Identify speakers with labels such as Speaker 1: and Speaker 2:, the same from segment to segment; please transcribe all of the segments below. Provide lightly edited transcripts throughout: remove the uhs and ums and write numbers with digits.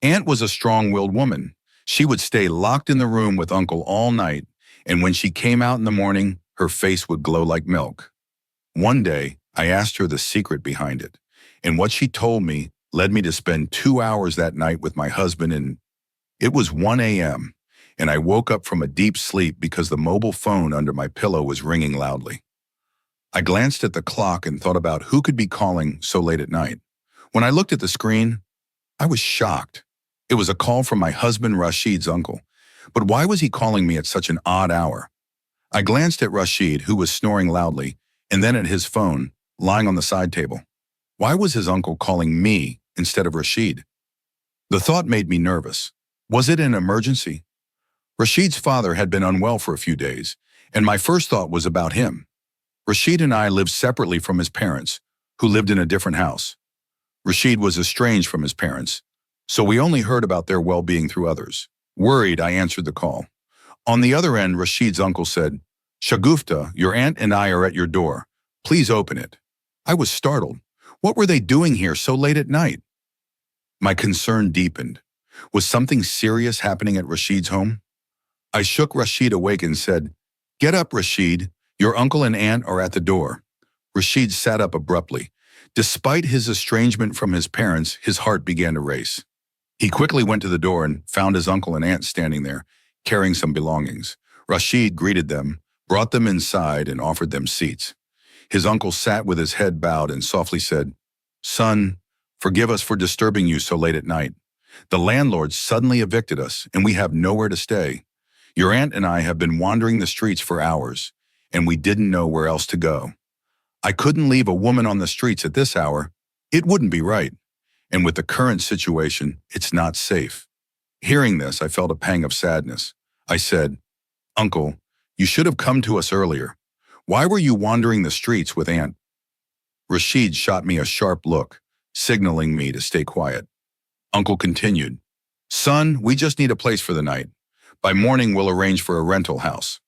Speaker 1: Aunt was a strong-willed woman. She would stay locked in the room with Uncle all night, and when she came out in the morning, her face would glow like milk. One day, I asked her the secret behind it, and what she told me led me to spend 2 hours that night with my husband, and it was 1 a.m., and I woke up from a deep sleep because the mobile phone under my pillow was ringing loudly. I glanced at the clock and thought about who could be calling so late at night. When I looked at the screen, I was shocked. It was a call from my husband Rasheed's uncle. But why was he calling me at such an odd hour? I glanced at Rasheed, who was snoring loudly, and then at his phone, lying on the side table. Why was his uncle calling me instead of Rasheed? The thought made me nervous. Was it an emergency? Rasheed's father had been unwell for a few days, and my first thought was about him. Rasheed and I lived separately from his parents, who lived in a different house. Rasheed was estranged from his parents, so we only heard about their well-being through others. Worried, I answered the call. On the other end, Rasheed's uncle said, "Shagufta, your aunt and I are at your door. Please open it." I was startled. What were they doing here so late at night? My concern deepened. Was something serious happening at Rasheed's home? I shook Rasheed awake and said, "Get up, Rasheed. Your uncle and aunt are at the door." Rasheed sat up abruptly. Despite his estrangement from his parents, his heart began to race. He quickly went to the door and found his uncle and aunt standing there, carrying some belongings. Rasheed greeted them, brought them inside, and offered them seats. His uncle sat with his head bowed and softly said, "Son, forgive us for disturbing you so late at night. The landlord suddenly evicted us, and we have nowhere to stay. Your aunt and I have been wandering the streets for hours, and we didn't know where else to go. I couldn't leave a woman on the streets at this hour. It wouldn't be right. And with the current situation, it's not safe." Hearing this, I felt a pang of sadness. I said, "Uncle, you should have come to us earlier. Why were you wandering the streets with Aunt?" Rasheed shot me a sharp look, signaling me to stay quiet. Uncle continued, "Son, we just need a place for the night. By morning, we'll arrange for a rental house."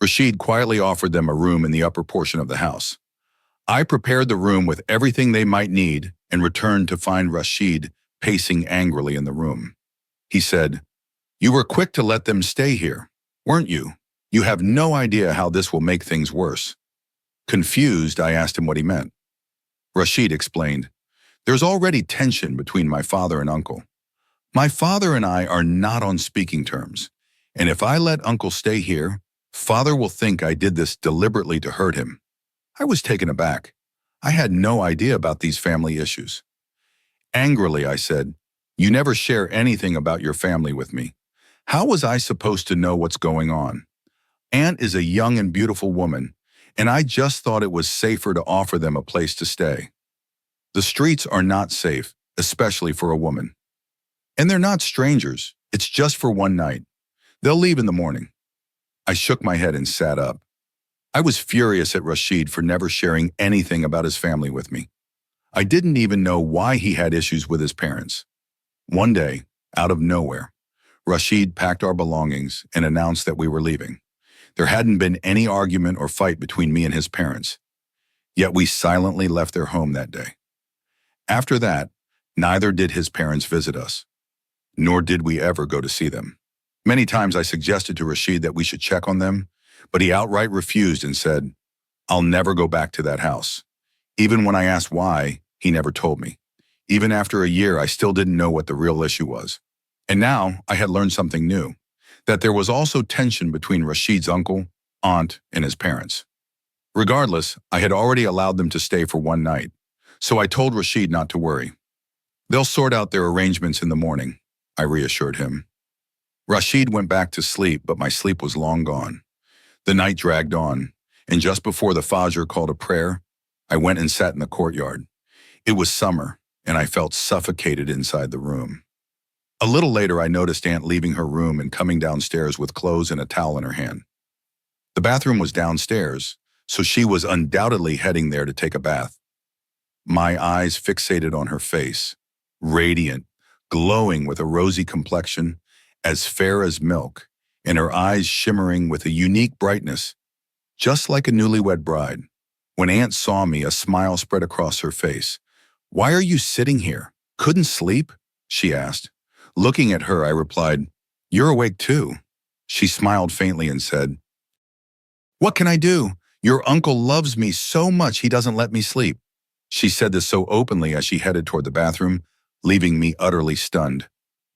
Speaker 1: Rasheed quietly offered them a room in the upper portion of the house. I prepared the room with everything they might need and returned to find Rasheed pacing angrily in the room. He said, "You were quick to let them stay here, weren't you? You have no idea how this will make things worse." Confused, I asked him what he meant. Rasheed explained, "There's already tension between my father and uncle. My father and I are not on speaking terms, and if I let uncle stay here, father will think I did this deliberately to hurt him." I was taken aback. I had no idea about these family issues. Angrily, I said, "You never share anything about your family with me. How was I supposed to know what's going on? Aunt is a young and beautiful woman, and I just thought it was safer to offer them a place to stay. The streets are not safe, especially for a woman. And they're not strangers. It's just for one night. They'll leave in the morning." I shook my head and sat up. I was furious at Rasheed for never sharing anything about his family with me. I didn't even know why he had issues with his parents. One day, out of nowhere, Rasheed packed our belongings and announced that we were leaving. There hadn't been any argument or fight between me and his parents, yet we silently left their home that day. After that, neither did his parents visit us, nor did we ever go to see them. Many times I suggested to Rasheed that we should check on them, but he outright refused and said, "I'll never go back to that house." Even when I asked why, he never told me. Even after a year, I still didn't know what the real issue was. And now I had learned something new, that there was also tension between Rasheed's uncle, aunt, and his parents. Regardless, I had already allowed them to stay for one night, so I told Rasheed not to worry. "They'll sort out their arrangements in the morning," I reassured him. Rasheed went back to sleep, but my sleep was long gone. The night dragged on, and just before the Fajr called a prayer, I went and sat in the courtyard. It was summer, and I felt suffocated inside the room. A little later, I noticed Aunt leaving her room and coming downstairs with clothes and a towel in her hand. The bathroom was downstairs, so she was undoubtedly heading there to take a bath. My eyes fixated on her face, radiant, glowing with a rosy complexion, as fair as milk, and her eyes shimmering with a unique brightness, just like a newlywed bride. When Aunt saw me, a smile spread across her face. "Why are you sitting here? Couldn't sleep?" she asked. Looking at her, I replied, "You're awake too." She smiled faintly and said, "What can I do? Your uncle loves me so much he doesn't let me sleep." She said this so openly as she headed toward the bathroom, leaving me utterly stunned.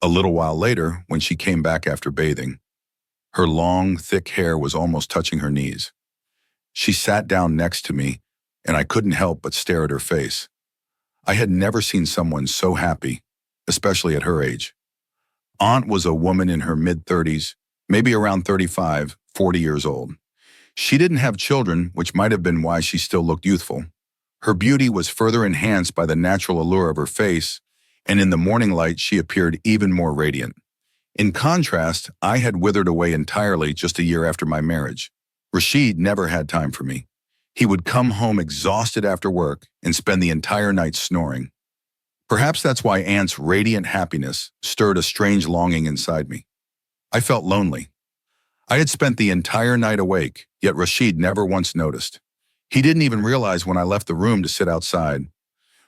Speaker 1: A little while later, when she came back after bathing, her long, thick hair was almost touching her knees. She sat down next to me, and I couldn't help but stare at her face. I had never seen someone so happy, especially at her age. Aunt was a woman in her mid-30s, maybe around 35, 40 years old. She didn't have children, which might have been why she still looked youthful. Her beauty was further enhanced by the natural allure of her face, and in the morning light she appeared even more radiant. In contrast, I had withered away entirely just a year after my marriage. Rasheed never had time for me. He would come home exhausted after work and spend the entire night snoring. Perhaps that's why Aunt's radiant happiness stirred a strange longing inside me. I felt lonely. I had spent the entire night awake, yet Rasheed never once noticed. He didn't even realize when I left the room to sit outside.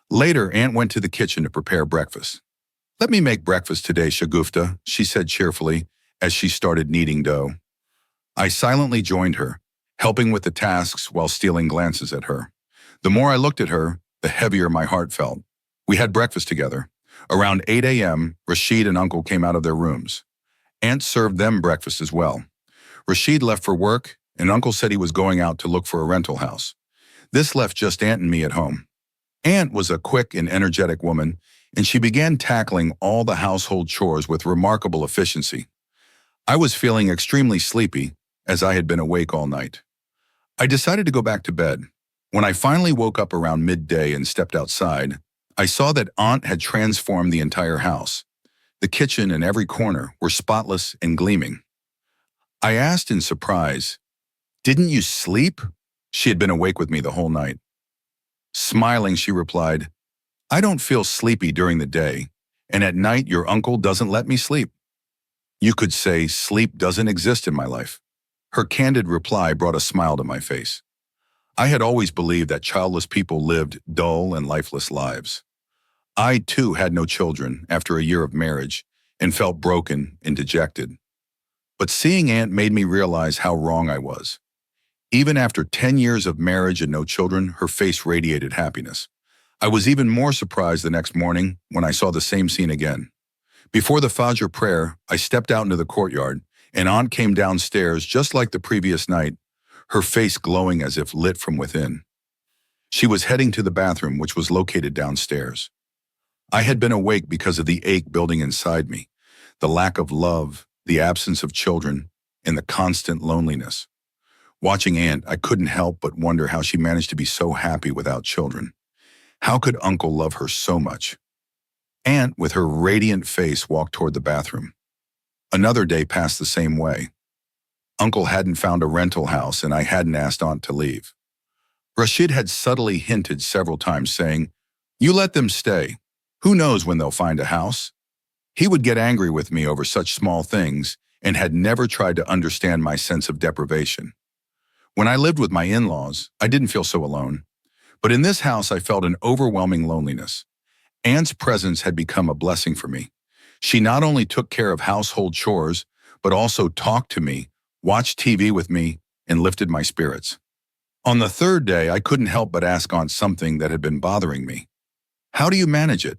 Speaker 1: Later, Aunt went to the kitchen to prepare breakfast. "Let me make breakfast today, Shagufta," she said cheerfully as she started kneading dough. I silently joined her, helping with the tasks while stealing glances at her. The more I looked at her, the heavier my heart felt. We had breakfast together. Around 8 a.m., Rasheed and Uncle came out of their rooms. Aunt served them breakfast as well. Rasheed left for work, and Uncle said he was going out to look for a rental house. This left just Aunt and me at home. Aunt was a quick and energetic woman, and she began tackling all the household chores with remarkable efficiency. I was feeling extremely sleepy, as I had been awake all night. I decided to go back to bed. When I finally woke up around midday and stepped outside, I saw that Aunt had transformed the entire house. The kitchen and every corner were spotless and gleaming. I asked in surprise, "Didn't you sleep?" She had been awake with me the whole night. Smiling, she replied, "I don't feel sleepy during the day, and at night your uncle doesn't let me sleep." You could say sleep doesn't exist in my life. Her candid reply brought a smile to my face. I had always believed that childless people lived dull and lifeless lives. I, too, had no children after a year of marriage and felt broken and dejected. But seeing Aunt made me realize how wrong I was. Even after 10 years of marriage and no children, her face radiated happiness. I was even more surprised the next morning when I saw the same scene again. Before the Fajr prayer, I stepped out into the courtyard, and Aunt came downstairs just like the previous night, her face glowing as if lit from within. She was heading to the bathroom, which was located downstairs. I had been awake because of the ache building inside me, the lack of love, the absence of children, and the constant loneliness. Watching Aunt, I couldn't help but wonder how she managed to be so happy without children. How could Uncle love her so much? Aunt, with her radiant face, walked toward the bathroom. Another day passed the same way. Uncle hadn't found a rental house, and I hadn't asked Aunt to leave. Rasheed had subtly hinted several times, saying, "You let them stay. Who knows when they'll find a house?" He would get angry with me over such small things and had never tried to understand my sense of deprivation. When I lived with my in-laws, I didn't feel so alone. But in this house, I felt an overwhelming loneliness. Aunt's presence had become a blessing for me. She not only took care of household chores, but also talked to me, watched TV with me, and lifted my spirits. On the third day, I couldn't help but ask Aunt something that had been bothering me. "How do you manage it?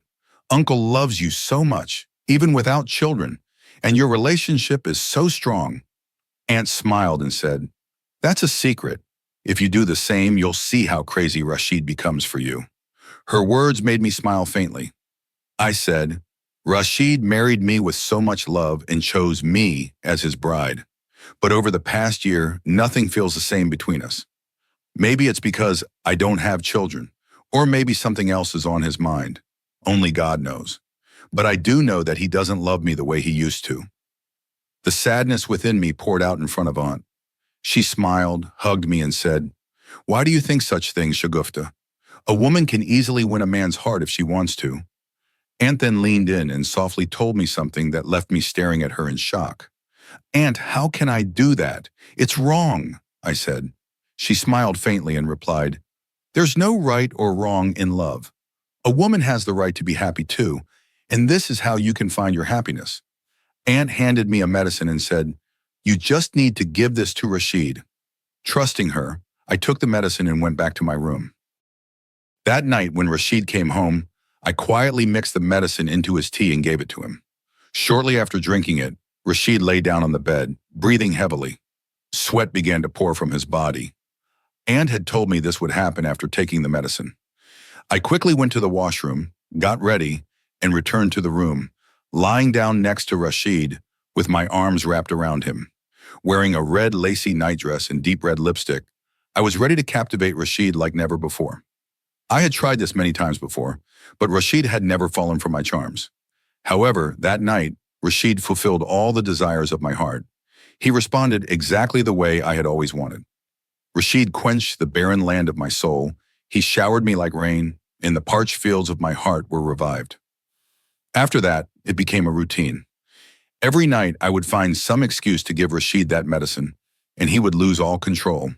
Speaker 1: Uncle loves you so much, even without children, and your relationship is so strong." Aunt smiled and said, "That's a secret. If you do the same, you'll see how crazy Rasheed becomes for you." Her words made me smile faintly. I said, "Rasheed married me with so much love and chose me as his bride. But over the past year, nothing feels the same between us. Maybe it's because I don't have children, or maybe something else is on his mind. Only God knows. But I do know that he doesn't love me the way he used to." The sadness within me poured out in front of Aunt. She smiled, hugged me, and said, "Why do you think such things, Shagufta? A woman can easily win a man's heart if she wants to." Aunt then leaned in and softly told me something that left me staring at her in shock. "Aunt, how can I do that? It's wrong," I said. She smiled faintly and replied, "There's no right or wrong in love. A woman has the right to be happy too, And this is how you can find your happiness. Aunt handed me a medicine and said, "You just need to give this to Rasheed." Trusting her, I took the medicine and went back to my room. That night, when Rasheed came home, I quietly mixed the medicine into his tea and gave it to him. Shortly after drinking it, Rasheed lay down on the bed, breathing heavily. Sweat began to pour from his body. Aunt had told me this would happen after taking the medicine. I quickly went to the washroom, got ready, and returned to the room, lying down next to Rasheed with my arms wrapped around him. Wearing a red lacy nightdress and deep red lipstick, I was ready to captivate Rasheed like never before. I had tried this many times before, but Rasheed had never fallen for my charms. However, that night, Rasheed fulfilled all the desires of my heart. He responded exactly the way I had always wanted. Rasheed quenched the barren land of my soul. He showered me like rain, and the parched fields of my heart were revived. After that, it became a routine. Every night, I would find some excuse to give Rasheed that medicine, and he would lose all control.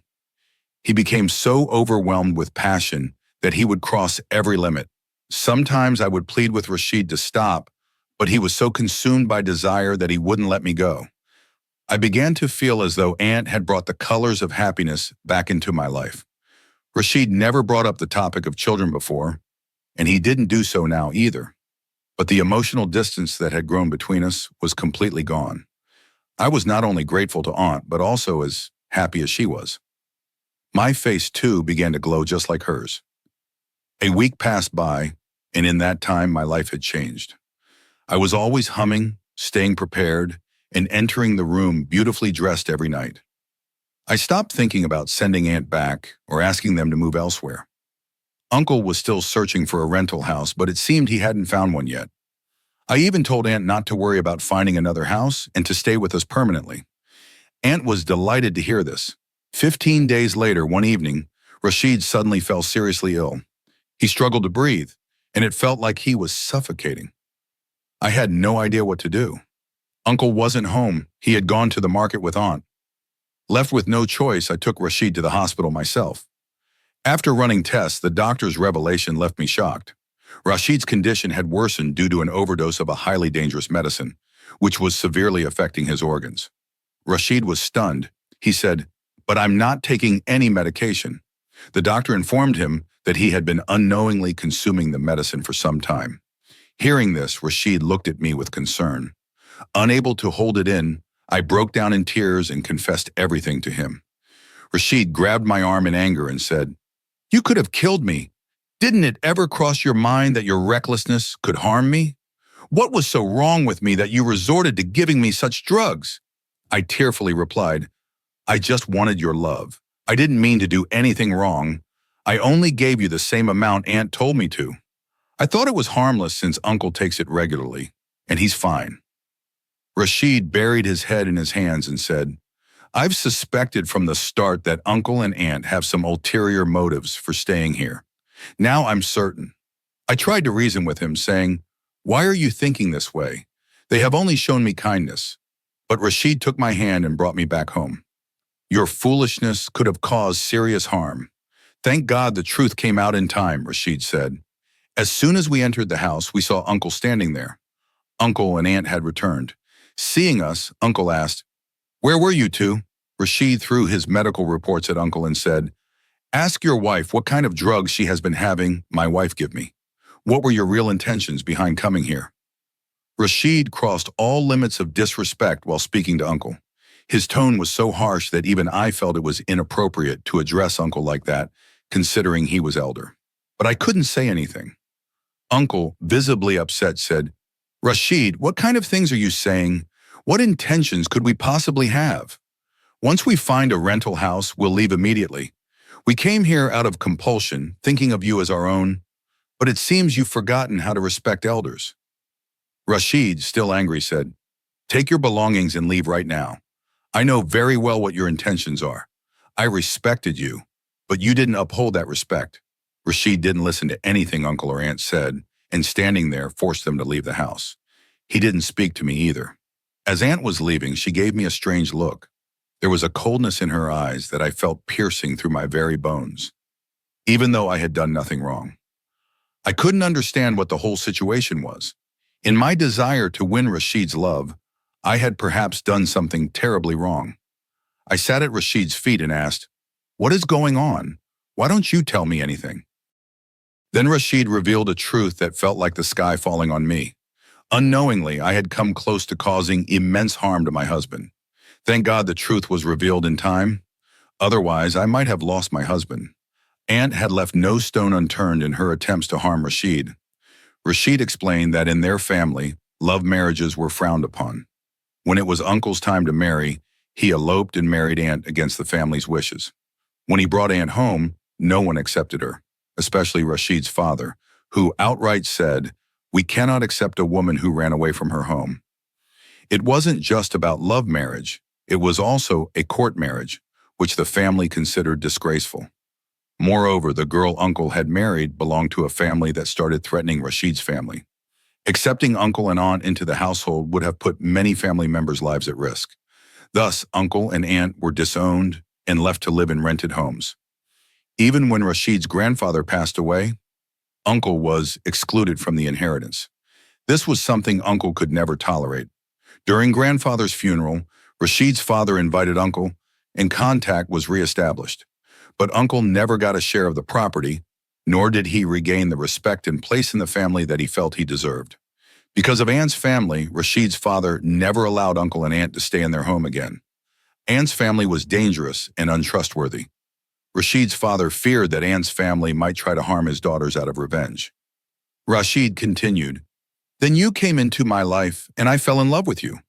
Speaker 1: He became so overwhelmed with passion that he would cross every limit. Sometimes I would plead with Rasheed to stop, but he was so consumed by desire that he wouldn't let me go. I began to feel as though Aunt had brought the colors of happiness back into my life. Rasheed never brought up the topic of children before, and he didn't do so now either. But the emotional distance that had grown between us was completely gone. I was not only grateful to Aunt, but also as happy as she was. My face, too, began to glow just like hers. A week passed by, and in that time, my life had changed. I was always humming, staying prepared, and entering the room beautifully dressed every night. I stopped thinking about sending Aunt back or asking them to move elsewhere. Uncle was still searching for a rental house, but it seemed he hadn't found one yet. I even told Aunt not to worry about finding another house and to stay with us permanently. Aunt was delighted to hear this. 15 days later, one evening, Rasheed suddenly fell seriously ill. He struggled to breathe, and it felt like he was suffocating. I had no idea what to do. Uncle wasn't home. He had gone to the market with Aunt. Left with no choice, I took Rasheed to the hospital myself. After running tests, the doctor's revelation left me shocked. Rasheed's condition had worsened due to an overdose of a highly dangerous medicine, which was severely affecting his organs. Rasheed was stunned. He said, "But I'm not taking any medication." The doctor informed him that he had been unknowingly consuming the medicine for some time. Hearing this, Rasheed looked at me with concern. Unable to hold it in, I broke down in tears and confessed everything to him. Rasheed grabbed my arm in anger and said, "You could have killed me. Didn't it ever cross your mind that your recklessness could harm me? What was so wrong with me that you resorted to giving me such drugs?" I tearfully replied, "I just wanted your love. I didn't mean to do anything wrong. I only gave you the same amount Aunt told me to. I thought it was harmless since Uncle takes it regularly, and he's fine." Rasheed buried his head in his hands and said, "I've suspected from the start that Uncle and Aunt have some ulterior motives for staying here. Now I'm certain." I tried to reason with him, saying, "Why are you thinking this way? They have only shown me kindness." But Rasheed took my hand and brought me back home. "Your foolishness could have caused serious harm. Thank God the truth came out in time," Rasheed said. As soon as we entered the house, we saw Uncle standing there. Uncle and Aunt had returned. Seeing us, Uncle asked, "Where were you two?" Rasheed threw his medical reports at Uncle and said, "Ask your wife what kind of drugs she has been having my wife give me. What were your real intentions behind coming here?" Rasheed crossed all limits of disrespect while speaking to Uncle. His tone was so harsh that even I felt it was inappropriate to address Uncle like that, considering he was elder. But I couldn't say anything. Uncle, visibly upset, said, "Rasheed, what kind of things are you saying? What intentions could we possibly have? Once we find a rental house, we'll leave immediately. We came here out of compulsion, thinking of you as our own, but it seems you've forgotten how to respect elders." Rasheed, still angry, said, "Take your belongings and leave right now. I know very well what your intentions are. I respected you, but you didn't uphold that respect." Rasheed didn't listen to anything Uncle or Aunt said, and standing there forced them to leave the house. He didn't speak to me either. As Aunt was leaving, she gave me a strange look. There was a coldness in her eyes that I felt piercing through my very bones, even though I had done nothing wrong. I couldn't understand what the whole situation was. In my desire to win Rasheed's love, I had perhaps done something terribly wrong. I sat at Rasheed's feet and asked, "What is going on? Why don't you tell me anything?" Then Rasheed revealed a truth that felt like the sky falling on me. Unknowingly, I had come close to causing immense harm to my husband. Thank God the truth was revealed in time. Otherwise, I might have lost my husband. Aunt had left no stone unturned in her attempts to harm Rasheed. Rasheed explained that in their family, love marriages were frowned upon. When it was Uncle's time to marry, he eloped and married Aunt against the family's wishes. When he brought Aunt home, no one accepted her, especially Rasheed's father, who outright said, "We cannot accept a woman who ran away from her home." It wasn't just about love marriage, it was also a court marriage, which the family considered disgraceful. Moreover, the girl Uncle had married belonged to a family that started threatening Rasheed's family. Accepting Uncle and Aunt into the household would have put many family members' lives at risk. Thus, Uncle and Aunt were disowned and left to live in rented homes. Even when Rasheed's grandfather passed away, Uncle was excluded from the inheritance. This was something Uncle could never tolerate. During grandfather's funeral, Rasheed's father invited Uncle, and contact was reestablished. But Uncle never got a share of the property, nor did he regain the respect and place in the family that he felt he deserved. Because of Aunt's family, Rasheed's father never allowed Uncle and Aunt to stay in their home again. Aunt's family was dangerous and untrustworthy. Rasheed's father feared that Aunt's family might try to harm his daughters out of revenge. Rasheed continued, "Then you came into my life and I fell in love with you.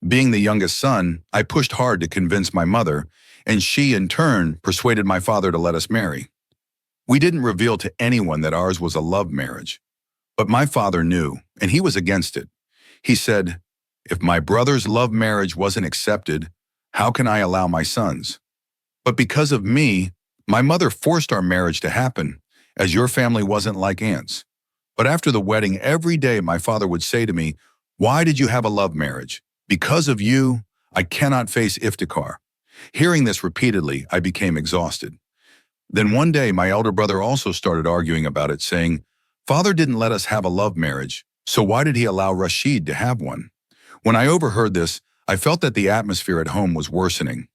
Speaker 1: Being the youngest son, I pushed hard to convince my mother, and she in turn persuaded my father to let us marry. We didn't reveal to anyone that ours was a love marriage. But my father knew, and he was against it. He said, 'If my brother's love marriage wasn't accepted, how can I allow my son's?' But because of me, my mother forced our marriage to happen, as your family wasn't like Aunt's. But after the wedding, every day my father would say to me, 'Why did you have a love marriage? Because of you, I cannot face Iftikhar.' Hearing this repeatedly, I became exhausted. Then one day, my elder brother also started arguing about it, saying, 'Father didn't let us have a love marriage, so why did he allow Rasheed to have one?' When I overheard this, I felt that the atmosphere at home was worsening.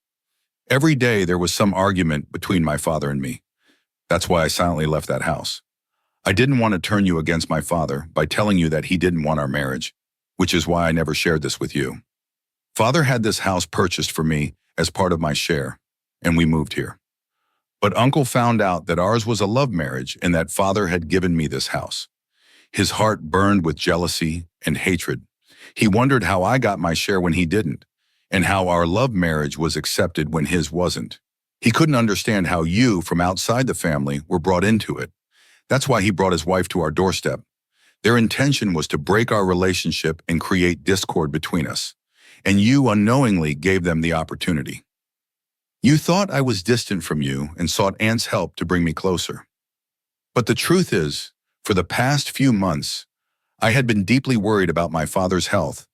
Speaker 1: Every day there was some argument between my father and me. That's why I silently left that house. I didn't want to turn you against my father by telling you that he didn't want our marriage, which is why I never shared this with you. Father had this house purchased for me as part of my share, and we moved here. But Uncle found out that ours was a love marriage and that Father had given me this house. His heart burned with jealousy and hatred. He wondered how I got my share when he didn't, and how our love marriage was accepted when his wasn't. He couldn't understand how you, from outside the family, were brought into it. That's why he brought his wife to our doorstep. Their intention was to break our relationship and create discord between us, and you unknowingly gave them the opportunity. You thought I was distant from you and sought Aunt's help to bring me closer. But the truth is, for the past few months, I had been deeply worried about my father's health,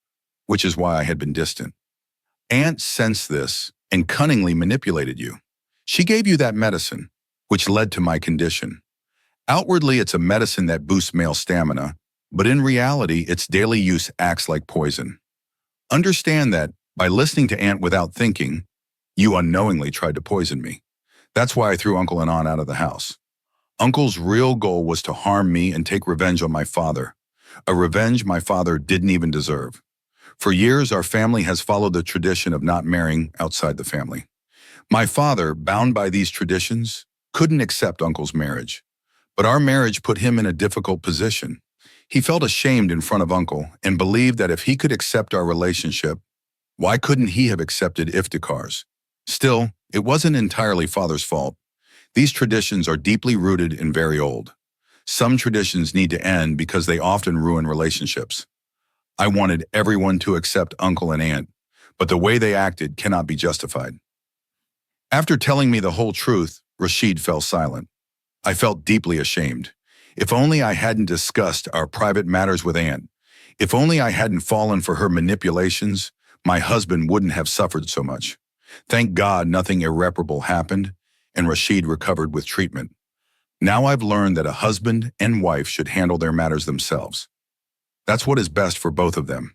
Speaker 1: which is why I had been distant. Aunt sensed this and cunningly manipulated you. She gave you that medicine, which led to my condition. Outwardly, it's a medicine that boosts male stamina, but in reality, its daily use acts like poison. Understand that by listening to Aunt without thinking, you unknowingly tried to poison me. That's why I threw Uncle and Aunt out of the house. Uncle's real goal was to harm me and take revenge on my father, a revenge my father didn't even deserve. For years, our family has followed the tradition of not marrying outside the family. My father, bound by these traditions, couldn't accept Uncle's marriage. But our marriage put him in a difficult position. He felt ashamed in front of Uncle and believed that if he could accept our relationship, why couldn't he have accepted Iftikhar's? Still, it wasn't entirely Father's fault. These traditions are deeply rooted and very old. Some traditions need to end because they often ruin relationships. I wanted everyone to accept Uncle and Aunt, but the way they acted cannot be justified. After telling me the whole truth, Rasheed fell silent. I felt deeply ashamed. If only I hadn't discussed our private matters with Aunt. If only I hadn't fallen for her manipulations, my husband wouldn't have suffered so much. Thank God nothing irreparable happened, and Rasheed recovered with treatment. Now I've learned that a husband and wife should handle their matters themselves. That's what is best for both of them.